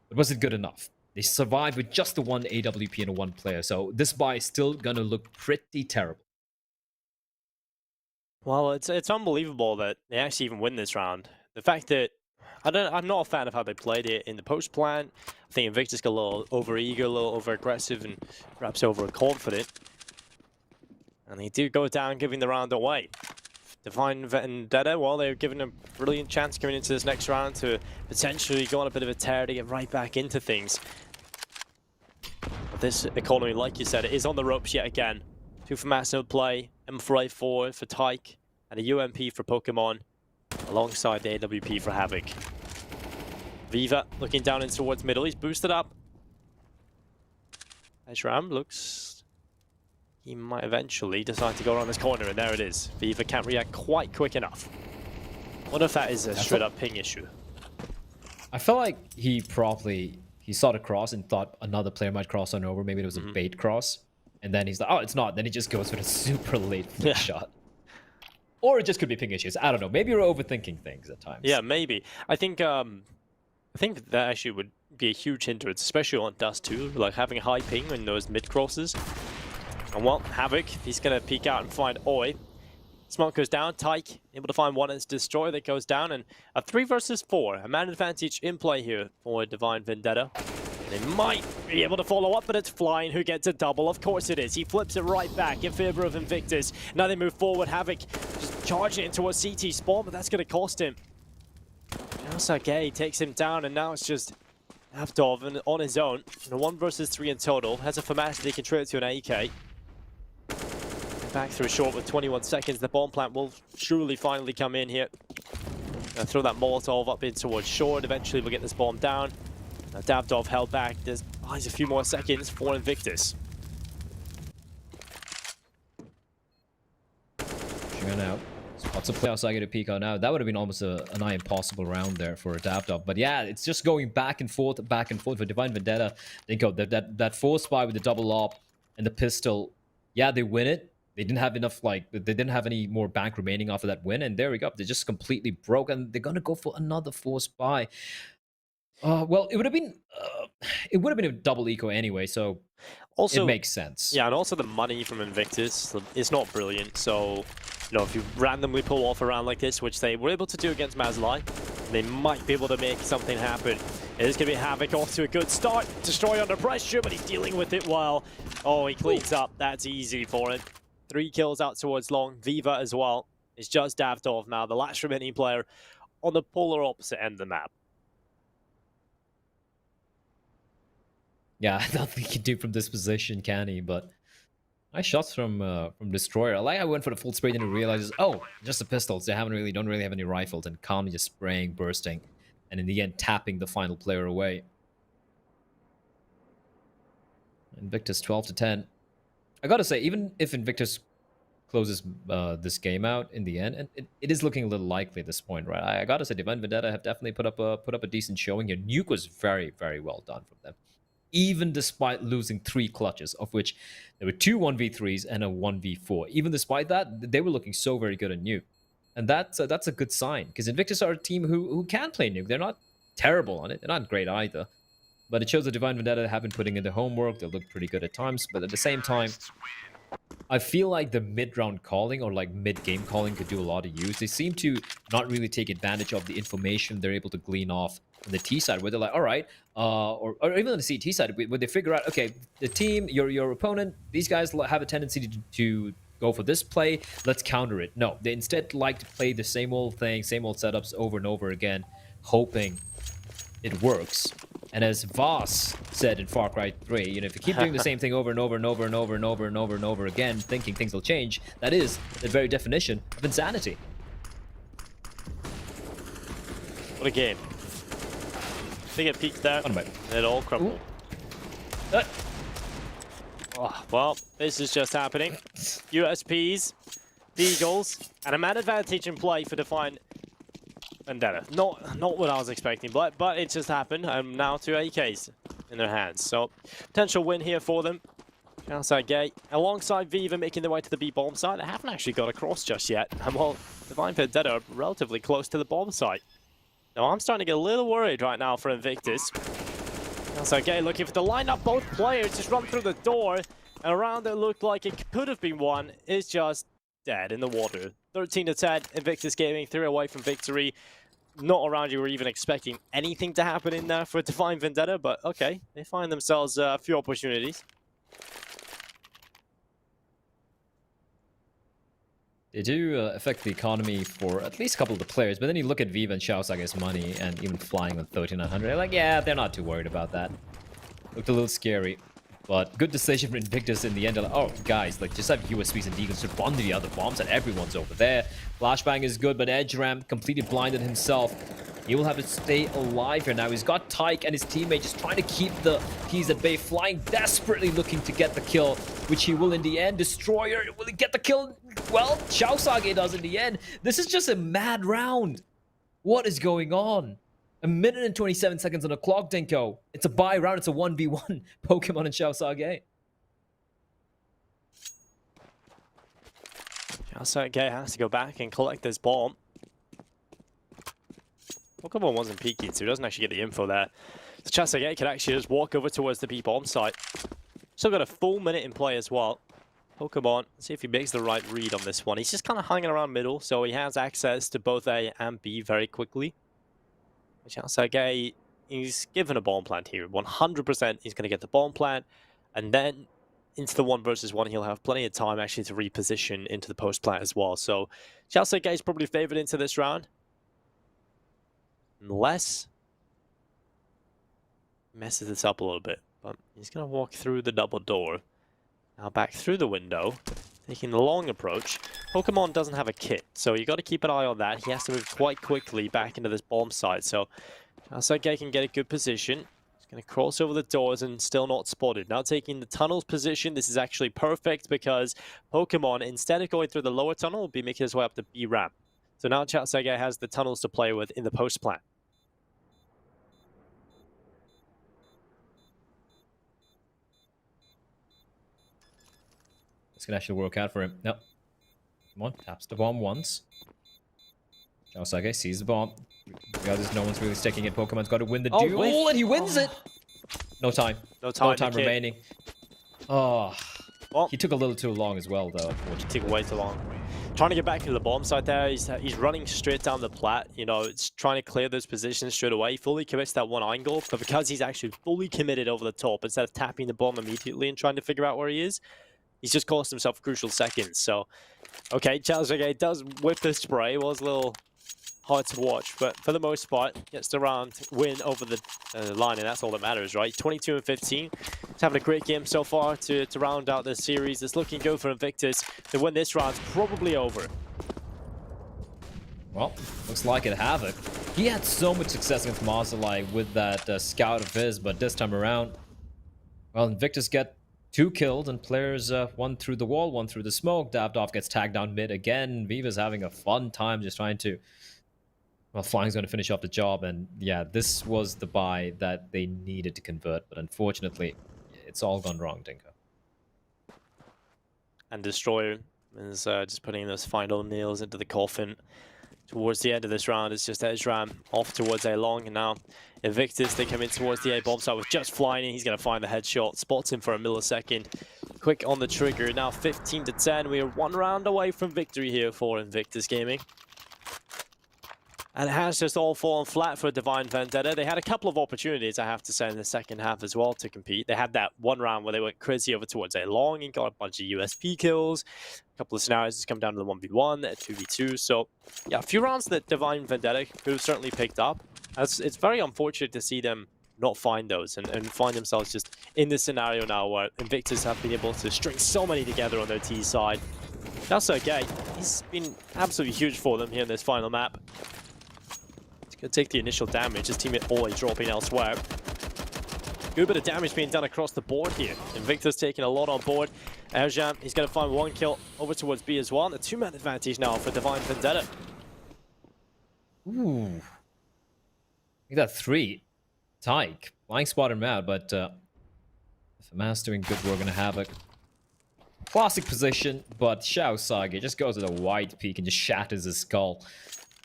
but was it good enough? They survived with just the 1 AWP and a 1 player, so this buy is still gonna look pretty terrible. Well, it's unbelievable that they actually even win this round. The fact that I'm not a fan of how they played it in the post plan. I think Invictus got a little over-eager, a little over-aggressive, and perhaps over-confident. And they do go down, giving the round away. Divine Vendetta, well, they're given a brilliant chance coming into this next round to potentially go on a bit of a tear to get right back into things. But this economy, like you said, it is on the ropes yet again. 2 for Massive play, M4A4 for Tyke, and a UMP for Pokemon, alongside the AWP for Havoc. Viva looking down in towards middle, he's boosted up. Ezram looks... He might eventually decide to go around this corner, and there it is. Viva can't react quite quick enough. Wonder if that is a straight-up ping issue. I felt like he saw the cross and thought another player might cross on over. Maybe it was a bait cross. And then he's like, oh, it's not. Then he just goes for a super late flick shot. Or it just could be ping issues. I don't know. Maybe you're overthinking things at times. Yeah, maybe. I think that actually would be a huge hindrance, especially on Dust 2, like having a high ping in those mid crosses. And well, Havoc, he's gonna peek out and find Oi. Smoke goes down, Tyke able to find one as Destroyer that goes down, and a 3 versus 4, a man advantage in play here for Divine Vendetta. They might be able to follow up, but it's Flying who gets a double. Of course it is. He flips it right back in favor of Invictus. Now they move forward. Havoc just charging it into a CT spawn, but that's going to cost him. Now Sergei takes him down, and now it's just Avdov on his own. And a 1 versus 3 in total. Has a FAMAS that he can trade to an AK. Back through short with 21 seconds. The bomb plant will surely finally come in here. Throw that Molotov up in towards short. Eventually we'll get this bomb down. Davdov held back. There's a few more seconds for Invictus. Pushing out. Lots of playoffs I get a peek on now. That would have been almost a nigh impossible round there for Davdov. But yeah, it's just going back and forth for Divine Vendetta. Think of that force spy with the double op and the pistol. Yeah, they win it. They didn't have enough, they didn't have any more bank remaining after that win. And there we go. They just completely broke. And they're going to go for another force buy. Well, it would have been a double eco anyway, so also, it makes sense. Yeah, and also the money from Invictus is not brilliant. So, if you randomly pull off a round like this, which they were able to do against Mazlai, they might be able to make something happen. It is going to be Havoc off to a good start. Destroy under pressure, but he's dealing with it well. Oh, he cleans up. That's easy for him. 3 kills out towards long. Viva as well. It's just Davdov now, the last remaining player on the polar opposite end of the map. Yeah, I nothing he can do from this position, can he? But nice shots from Destroyer. I went for the full spray and he realizes, oh, just the pistols. They don't really have any rifles, and calmly just spraying, bursting, and in the end tapping the final player away. Invictus 12-10. I gotta say, even if Invictus closes this game out in the end, and it is looking a little likely at this point, right? I gotta say, Divine Vendetta have definitely put up a decent showing here. Nuke was very, very well done from them, even despite losing 3 clutches, of which there were 2 1v3s and a 1v4. Even despite that, they were looking so very good at Nuke. And that's a good sign, because Invictus are a team who can play Nuke. They're not terrible on it. They're not great either. But it shows that Divine Vendetta have been putting in the homework. They look pretty good at times. But at the same time, I feel like the mid-round calling or mid-game calling could do a lot of use. They seem to not really take advantage of the information they're able to glean off on the T side, where they're like, all right, or even on the CT side, where they figure out, okay, the team, your opponent, these guys have a tendency to go for this play, let's counter it. No, they instead like to play the same old thing, same old setups over and over again, hoping it works. And as Voss said in Far Cry 3, if you keep doing the same thing over and over and over and over and over and over and over again, thinking things will change, that is the very definition of insanity. What a game. I think it peaked there. It all crumbled. Oh, well, this is just happening. USPs, Beagles, and a man advantage in play for Divine Vendetta. Not what I was expecting, but it just happened. Now 2 AKs in their hands. So, potential win here for them. Outside gate. Alongside Viva making their way to the B bomb site. They haven't actually got across just yet. And while Divine Vendetta are relatively close to the bomb site. Now, I'm starting to get a little worried right now for Invictus. Outside gate looking for the lineup. Both players just run through the door. And around it looked like it could have been won. It's just dead in the water. 13-10. Invictus Gaming 3 away from victory. Not around you were even expecting anything to happen in there for Divine Vendetta, but okay, they find themselves a few opportunities. They do affect the economy for at least a couple of the players, but then you look at Viva and Xiaosaga's money and even flying on 1,300. Like, yeah, they're not too worried about that. Looked a little scary. But good decision for Invictus in the end. Oh, guys, just have USBs and deacons to run to the other bombs, and everyone's over there. Flashbang is good, but Edge Ram completely blinded himself. He will have to stay alive here now. He's got Tyke and his teammate just trying to keep the keys at bay, flying desperately looking to get the kill, which he will in the end. Destroyer, will he get the kill? Well, Xiaosage does in the end. This is just a mad round. What is going on? 1 minute and 27 seconds on the clock, Dinko. It's a bye round. It's a 1v1 Pokemon and Xiaosage. Xiaosage has to go back and collect this bomb. Pokemon wasn't peeking, so he doesn't actually get the info there. So Xiaosage can actually just walk over towards the B-bomb site. Still got a full minute in play as well. Pokemon, let's see if he makes the right read on this one. He's just kind of hanging around middle, so he has access to both A and B very quickly. Xiaosage, he's given a bomb plant here. 100% he's going to get the bomb plant, and then into the 1 versus 1, he'll have plenty of time actually to reposition into the post plant as well. So Xiaosage is probably favored into this round. Unless messes this up a little bit. But he's going to walk through the double door. Now back through the window, taking the long approach. Pokemon doesn't have a kit, so you got to keep an eye on that. He has to move quite quickly back into this bomb site. So Xiaosage can get a good position. He's going to cross over the doors and still not spotted. Now taking the tunnel's position, this is actually perfect because Pokemon, instead of going through the lower tunnel, will be making his way up the B ramp. So now Xiaosage has the tunnels to play with in the post plant. This can actually work out for him. No. Come on, taps the bomb once. Xiaosage sees the bomb. Because no one's really sticking it. Pokemon's got to win the duel, and he wins it! No time. No time remaining. Oh. Well, he took a little too long as well, though, unfortunately. Took way too long. Trying to get back into the bomb site there. He's running straight down the plat. You know, it's trying to clear those positions straight away. He fully commits that one angle, but because he's actually fully committed over the top, instead of tapping the bomb immediately and trying to figure out where he is, he's just cost himself crucial seconds. So, okay, Xiaosage does whip the spray. It was a little hard to watch, but for the most part, gets the round win over the line, and that's all that matters, right? 22 and 15. He's having a great game so far to round out this series. It's looking good for Invictus to win this round. Probably over. Well, looks like it. Havoc. He had so much success against Marzalai with that scout of his, but this time around, well, Invictus get 2 killed, and players 1 through the wall, 1 through the smoke. Davidoff gets tagged down mid again. Viva's having a fun time just trying to... Well, Flying's going to finish off the job, and yeah, this was the buy that they needed to convert, but unfortunately, it's all gone wrong, Dinko. And Destroyer is just putting those final nails into the coffin. Towards the end of this round, it's just Ezram off towards A long, and now Invictus, they come in towards the A bomb site with just flying in. He's going to find the headshot, spots him for a millisecond. Quick on the trigger, now 15 to 10. We are 1 round away from victory here for Invictus Gaming. And it has just all fallen flat for Divine Vendetta. They had a couple of opportunities, I have to say, in the second half as well to compete. They had that one round where they went crazy over towards A long and got a bunch of USP kills. A couple of scenarios just come down to the 1v1, a 2v2. So, yeah, a few rounds that Divine Vendetta could have certainly picked up. It's very unfortunate to see them not find those and find themselves just in this scenario now where Invictus have been able to string so many together on their T side. That's okay. He's been absolutely huge for them here in this final map. Gonna take the initial damage, his teammate always dropping elsewhere. Good bit of damage being done across the board here. Invictus taking a lot on board. Erjan, he's gonna find 1 kill over towards B as well. And a 2-man advantage now for Divine Vendetta. Ooh. We got 3. Tyke. Flying spot him out, but if Ama's doing good work on Havoc. Classic position, but Xiaosage just goes with a wide peak and just shatters his skull.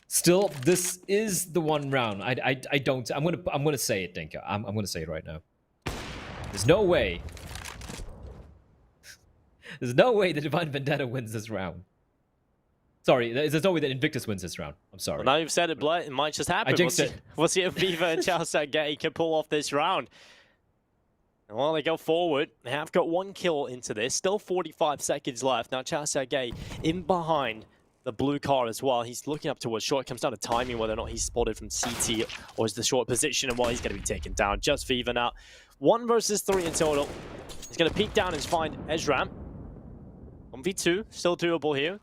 Still, this is the 1 round. I'm gonna say it, Dinko. I'm gonna say it right now. There's no way. There's no way that Divine Vendetta wins this round. Sorry, there's no way that Invictus wins this round. I'm sorry. Well, now you've said it, Blair. It might just happen. We'll see if Viva and Xiaosage can pull off this round. And while they go forward, they have got 1 kill into this. Still 45 seconds left. Now Xiaosage in behind the blue car as well. He's looking up towards short. It comes down to timing whether or not he's spotted from CT or is the short position and he's going to be taken down. Just Viva now. 1 versus 3 in total. He's going to peek down and find Ezram. 1v2, still doable here.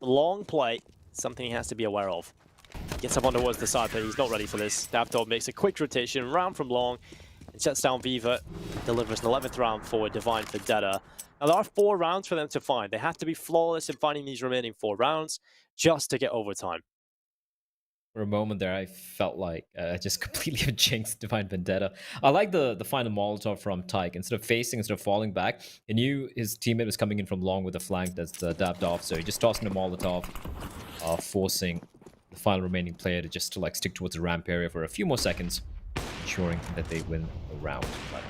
Long play, something he has to be aware of. Gets up on towards the side, but he's not ready for this. Davdov makes a quick rotation, round from long, and shuts down Viva. Delivers an 11th round for Divine Vendetta. Now, there are 4 rounds for them to find. They have to be flawless in finding these remaining 4 rounds just to get overtime. For a moment there, I felt like I just completely jinxed Divine Vendetta. I like the final Molotov from Tyke. Instead of falling back, he knew his teammate was coming in from long with a flank that's dabbed off, so he just tossed in a Molotov, forcing the final remaining player to just like stick towards the ramp area for a few more seconds, ensuring that they win the round. But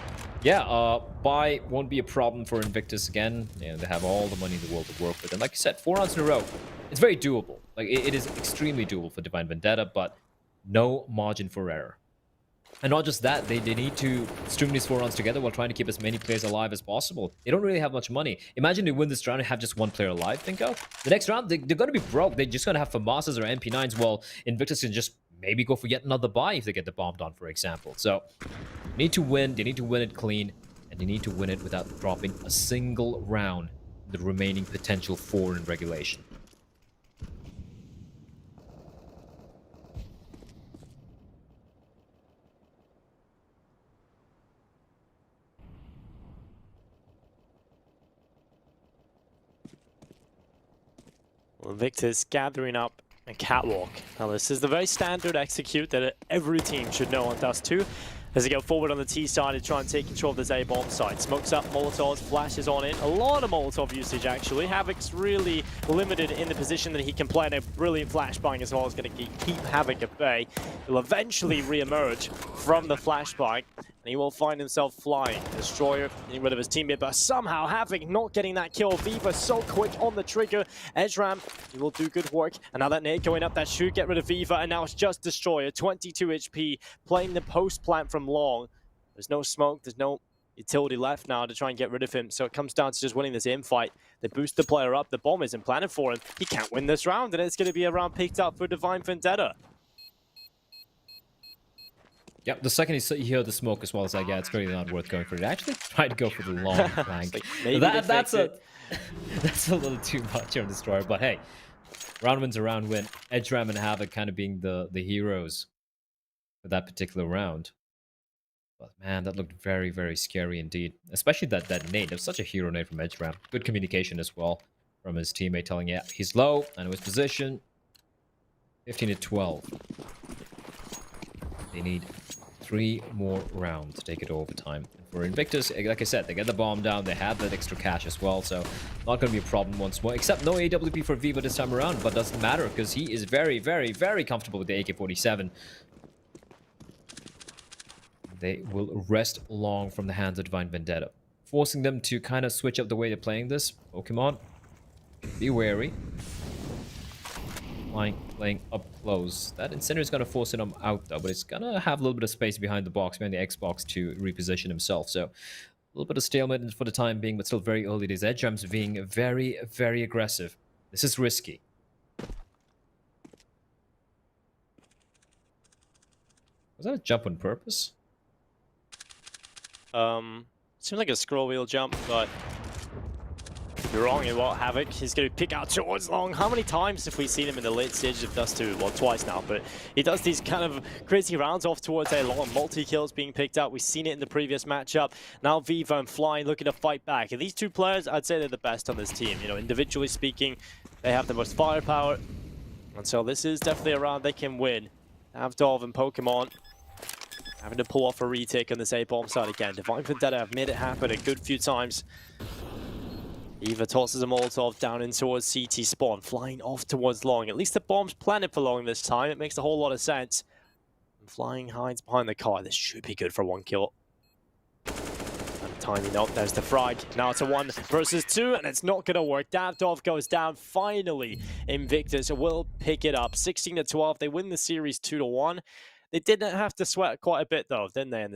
yeah, buy won't be a problem for Invictus again. You know, they have all the money in the world to work with, and like you said, 4 rounds in a row, it's very doable. Like it is extremely doable for Divine Vendetta, but no margin for error. And not just that, they need to string these 4 rounds together while trying to keep as many players alive as possible. They don't really have much money. Imagine they win this round and have just 1 player alive, Finko. The next round, they're going to be broke. They're just going to have FAMASas or MP9s, while Invictus can just maybe go for yet another buy if they get the bombed on, for example. So, they need to win. They need to win it clean, and they need to win it without dropping a single round in the remaining potential 4 in regulation. Invictus gathering up a catwalk. Now this is the very standard execute that every team should know on Dust 2. As they go forward on the T side to try and take control of this A-bomb site. Smokes up, Molotovs, flashes on in. A lot of Molotov usage actually. Havoc's really limited in the position that he can play, and a brilliant flashbang as well is going to keep Havoc at bay. He'll eventually re-emerge from the flashbang, and he will find himself flying. Destroyer getting rid of his teammate, but somehow Havoc not getting that kill. Viva so quick on the trigger. Edgeram, he will do good work. And now that nade going up, that should get rid of Viva, and now it's just Destroyer, 22 HP, playing the post plant from long. There's no smoke, there's no utility left now to try and get rid of him, so it comes down to just winning this infight. They boost the player up, the bomb isn't planted for him. He can't win this round, and it's going to be a round picked up for Divine Vendetta. Yep, the second you hear the smoke as well, as like, yeah, it's really not worth going for it. Actually, try to go for the long flank. Like, that's a little too much on Destroyer, but hey, round win's a round win. Edgeram and Havoc kind of being the heroes for that particular round. But man, that looked very, very scary indeed. Especially that nade. That was such a hero nade from Edgeram. Good communication as well from his teammate telling, yeah, he's low, I know his position. 15 to 12. They need 3 more rounds to take it to overtime. For Invictus, like I said, they get the bomb down, they have that extra cash as well, so not going to be a problem once more. Except no AWP for Viva this time around, but doesn't matter because he is very, very, very comfortable with the AK-47. They will rest long from the hands of Divine Vendetta, forcing them to kind of switch up the way they're playing this. Pokemon, be wary. Playing up close. That Incendiary is going to force him out though, but it's going to have a little bit of space behind the box, behind the Xbox to reposition himself. So a little bit of stalemate for the time being, but still very early days. Edgeram's being very, very aggressive. This is risky. Was that a jump on purpose? Seems like a scroll wheel jump, but you're wrong in what Havoc. He's going to pick out towards long. How many times have we seen him in the late stages of Dust 2? Well, twice now, but he does these kind of crazy rounds off towards a long. Multi-kills being picked up. We've seen it in the previous matchup. Now Viva and Fly looking to fight back. And these 2 players, I'd say they're the best on this team. You know, individually speaking, they have the most firepower. And so this is definitely a round they can win. Avdov and Pokemon having to pull off a retake on this A-bomb side again. Divine Vendetta have made it happen a good few times. Eva tosses a Molotov down in towards CT spawn, flying off towards long. At least the bomb's planted for long this time. It makes a whole lot of sense. And flying hides behind the car. This should be good for 1 kill. And tiny note, there's the frag. Now it's a 1 versus 2, and it's not going to work. Davdov goes down. Finally, Invictus will pick it up. 16 to 12. They win the series 2 to 1. They didn't have to sweat quite a bit though, didn't they, in this